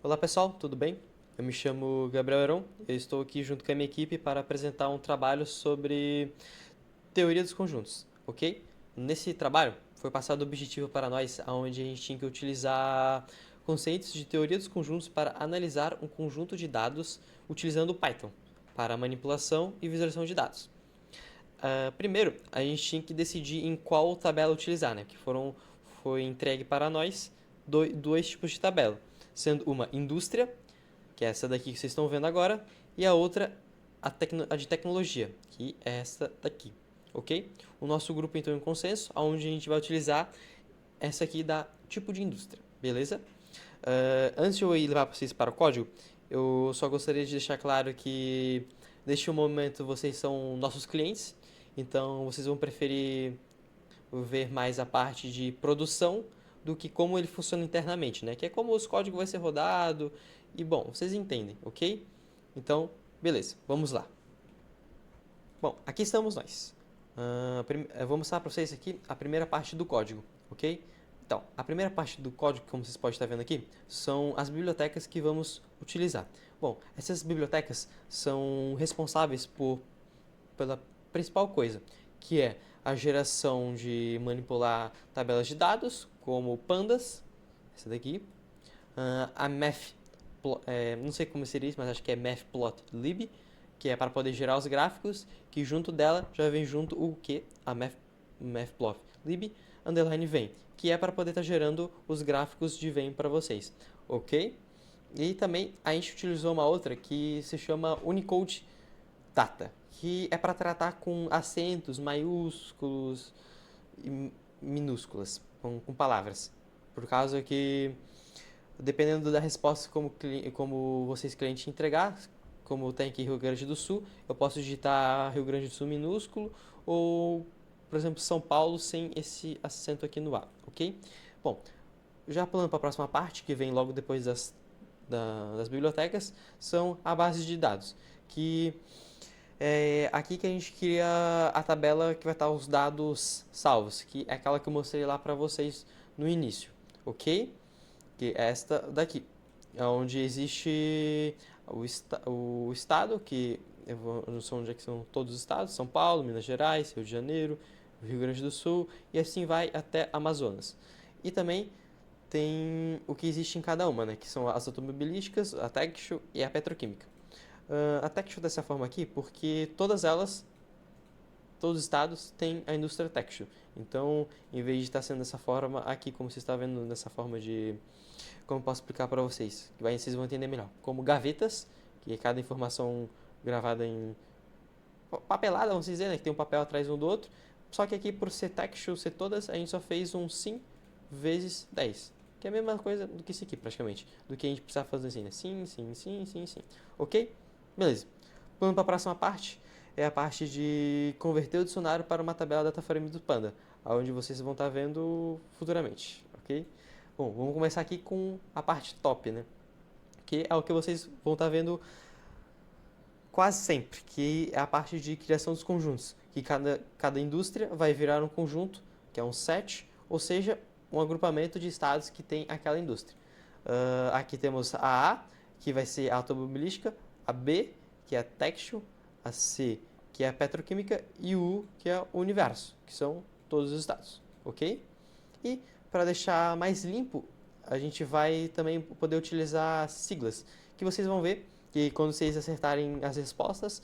Olá pessoal, tudo bem? Eu me chamo Gabriel Heron, eu estou aqui junto com a minha equipe para apresentar um trabalho sobre teoria dos conjuntos, ok? Nesse trabalho foi passado o objetivo para nós, onde a gente tinha que utilizar conceitos de teoria dos conjuntos para analisar um conjunto de dados utilizando o Python para manipulação e visualização de dados. Primeiro, a gente tinha que decidir em qual tabela utilizar, né? Foi entregue para nós dois tipos de tabela, sendo uma indústria, que é essa daqui que vocês estão vendo agora, e a outra a de tecnologia, que é essa daqui, ok? O nosso grupo entrou em consenso, onde a gente vai utilizar essa aqui da tipo de indústria, beleza? Antes de eu ir levar vocês para o código, eu só gostaria de deixar claro que neste momento vocês são nossos clientes, então vocês vão preferir ver mais a parte de produção do que como ele funciona internamente, né? Que é como os códigos vai ser rodado e bom, vocês entendem, ok? Então, beleza, vamos lá. Bom, aqui estamos nós. Eu vou mostrar para vocês aqui a primeira parte do código, ok? Então, a primeira parte do código, como vocês podem estar vendo aqui, são as bibliotecas que vamos utilizar. Bom, essas bibliotecas são responsáveis pela principal coisa, que é a geração de manipular tabelas de dados, como pandas, essa daqui, a math, não sei como seria isso, mas acho que é matplotlib, que é para poder gerar os gráficos, que junto dela já vem junto o que? A matplotlib underline vem, que é para poder estar gerando os gráficos de vem para vocês, ok? E também a gente utilizou uma outra que se chama Unicode Data, que é para tratar com acentos, maiúsculos e minúsculas, com palavras. Por causa que, dependendo da resposta como vocês cliente entregar, como tem aqui Rio Grande do Sul, eu posso digitar Rio Grande do Sul minúsculo ou, por exemplo, São Paulo sem esse acento aqui no A, ok? Bom, já pulando para a próxima parte, que vem logo depois das bibliotecas, são a base de dados, que é aqui que a gente cria a tabela que vai estar os dados salvos, que é aquela que eu mostrei lá para vocês no início, ok? Que é esta daqui, onde existe o estado, que eu não sei onde é que são todos os estados, São Paulo, Minas Gerais, Rio de Janeiro, Rio Grande do Sul, e assim vai até Amazonas. E também tem o que existe em cada uma, né? Que são as automobilísticas, a textil e a petroquímica. A textil dessa forma aqui, porque todos os estados têm a indústria textil. Então, em vez de estar sendo dessa forma aqui, como você está vendo nessa forma de... Como eu posso explicar para vocês? Que vocês vão entender melhor. Como gavetas, que é cada informação gravada em papelada, vamos dizer, né? Que tem um papel atrás um do outro. Só que aqui, por ser textil, ser todas, a gente só fez um sim vezes 10. Que é a mesma coisa do que isso aqui, praticamente. Do que a gente precisa fazer assim, né? Sim, sim, sim, sim, sim. Ok? Beleza. Pulando para a próxima parte, é a parte de converter o dicionário para uma tabela DataFrame do Panda, onde vocês vão estar vendo futuramente, ok? Bom, vamos começar aqui com a parte top, né? Que é o que vocês vão estar vendo quase sempre, que é a parte de criação dos conjuntos, que cada indústria vai virar um conjunto, que é um set, ou seja, um agrupamento de estados que tem aquela indústria. Aqui temos a A, que vai ser a automobilística, a B, que é a textil, a C, que é a petroquímica, e o U, que é o universo, que são todos os estados, ok? E para deixar mais limpo, a gente vai também poder utilizar siglas, que vocês vão ver que quando vocês acertarem as respostas,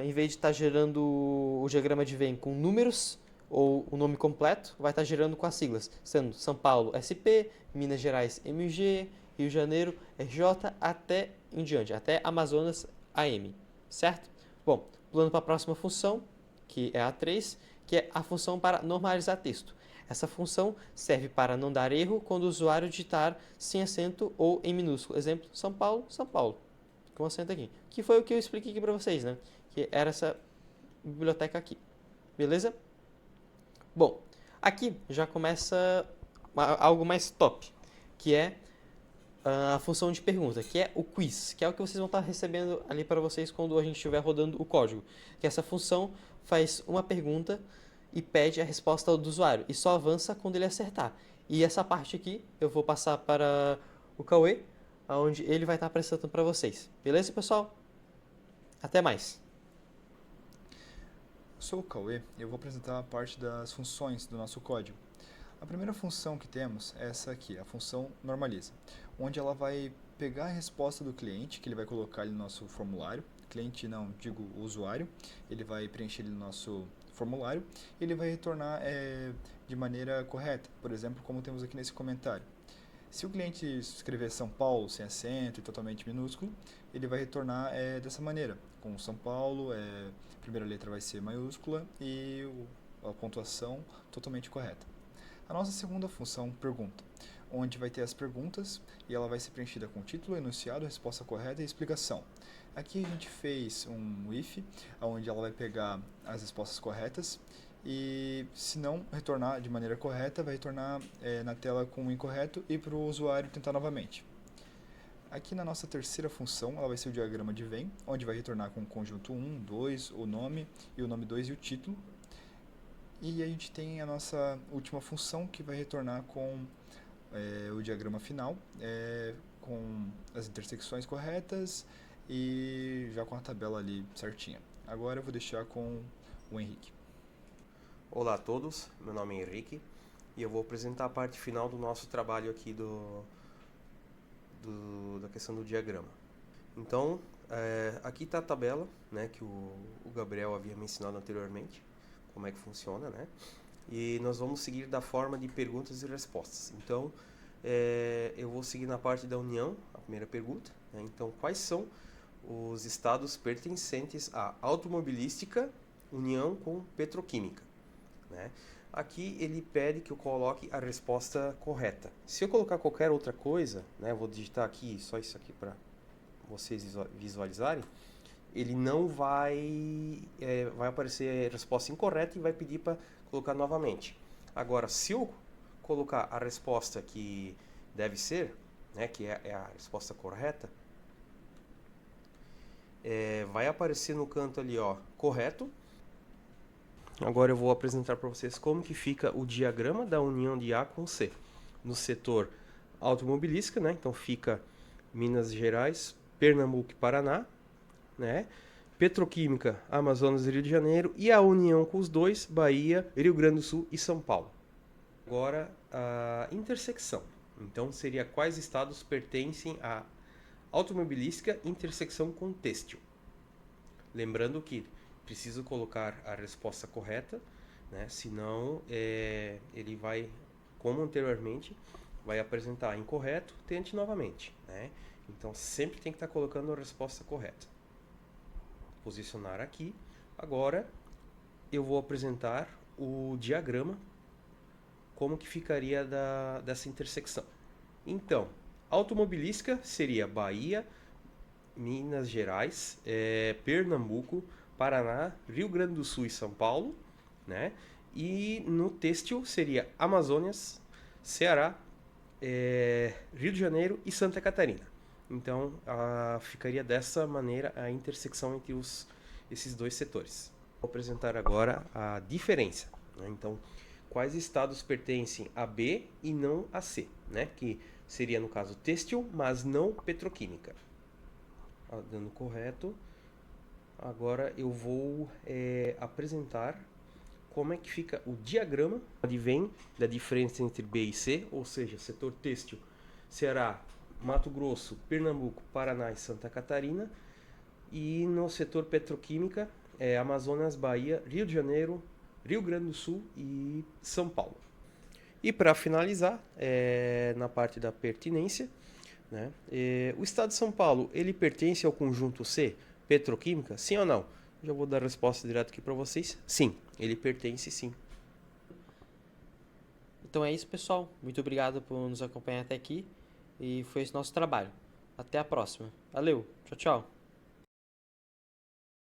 em vez de estar gerando o diagrama de Venn com números ou o nome completo, vai estar gerando com as siglas, sendo São Paulo SP, Minas Gerais MG, Rio de Janeiro RJ, até em diante, até Amazonas AM, certo? Bom, pulando para a próxima função, que é a 3, que é a função para normalizar texto. Essa função serve para não dar erro quando o usuário digitar sem acento ou em minúsculo. Exemplo, São Paulo, São Paulo, com acento aqui. Que foi o que eu expliquei aqui para vocês, né? Que era essa biblioteca aqui. Beleza? Bom, aqui já começa algo mais top, que é a função de pergunta, que é o quiz, que é o que vocês vão estar recebendo ali para vocês quando a gente estiver rodando o código. Que essa função faz uma pergunta e pede a resposta do usuário, e só avança quando ele acertar. E essa parte aqui eu vou passar para o Cauê, onde ele vai estar apresentando para vocês. Beleza, pessoal? Até mais! Eu sou o Cauê e eu vou apresentar a parte das funções do nosso código. A primeira função que temos é essa aqui, a função normaliza, onde ela vai pegar a resposta do cliente, que ele vai colocar ali no nosso formulário, cliente não, digo o usuário, ele vai preencher ele no nosso formulário e ele vai retornar de maneira correta, por exemplo, como temos aqui nesse comentário. Se o cliente escrever São Paulo sem acento e totalmente minúsculo, ele vai retornar dessa maneira, com São Paulo, a primeira letra vai ser maiúscula e a pontuação totalmente correta. A nossa segunda função, pergunta, onde vai ter as perguntas e ela vai ser preenchida com título, enunciado, resposta correta e explicação. Aqui a gente fez um if, onde ela vai pegar as respostas corretas e, se não retornar de maneira correta, vai retornar na tela com o incorreto e para o usuário tentar novamente. Aqui na nossa terceira função, ela vai ser o diagrama de Venn, onde vai retornar com o conjunto 1, 2, o nome 2 e o título. E a gente tem a nossa última função, que vai retornar com o diagrama final, com as intersecções corretas e já com a tabela ali certinha. Agora eu vou deixar com o Henrique. Olá a todos, meu nome é Henrique e eu vou apresentar a parte final do nosso trabalho aqui da questão do diagrama. Então, aqui está a tabela, né, que o Gabriel havia me ensinado anteriormente, como é que funciona, né? E nós vamos seguir da forma de perguntas e respostas. Então, eu vou seguir na parte da união, a primeira pergunta, né? Então, quais são os estados pertencentes à automobilística, união com petroquímica, né? Aqui ele pede que eu coloque a resposta correta. Se eu colocar qualquer outra coisa, né, eu vou digitar aqui, só isso aqui para vocês visualizarem, ele não vai aparecer a resposta incorreta e vai pedir para colocar novamente. Agora, se eu colocar a resposta que deve ser, né, que é a resposta correta, vai aparecer no canto ali, ó, correto. Agora eu vou apresentar para vocês como que fica o diagrama da união de A com C. No setor automobilística, né? Então fica Minas Gerais, Pernambuco e Paraná, né? Petroquímica, Amazonas e Rio de Janeiro. E a união com os dois, Bahia, Rio Grande do Sul e São Paulo. Agora a intersecção. Então seria quais estados pertencem à automobilística intersecção com têxtil. Lembrando que preciso colocar a resposta correta, né? Senão ele vai, como anteriormente, vai apresentar incorreto, tente novamente, né? Então sempre tem que estar colocando a resposta correta. Posicionar aqui. Agora eu vou apresentar o diagrama, como que ficaria dessa intersecção. Então, automobilística seria Bahia, Minas Gerais, Pernambuco, Paraná, Rio Grande do Sul e São Paulo, né? E no têxtil seria Amazonas, Ceará, Rio de Janeiro e Santa Catarina. Então, ficaria dessa maneira a intersecção entre esses dois setores. Vou apresentar agora a diferença, né? Então, quais estados pertencem a B e não a C, né? Que seria, no caso, têxtil, mas não petroquímica. Dando correto. Agora eu vou apresentar como é que fica o diagrama advém da diferença entre B e C, ou seja, setor têxtil, Ceará, Mato Grosso, Pernambuco, Paraná e Santa Catarina, e no setor petroquímica, Amazonas, Bahia, Rio de Janeiro, Rio Grande do Sul e São Paulo. E para finalizar, na parte da pertinência, né, o estado de São Paulo, ele pertence ao conjunto C, petroquímica, sim ou não? Já vou dar a resposta direto aqui para vocês. Sim, ele pertence sim. Então é isso, pessoal. Muito obrigado por nos acompanhar até aqui. E foi esse nosso trabalho. Até a próxima. Valeu. Tchau, tchau.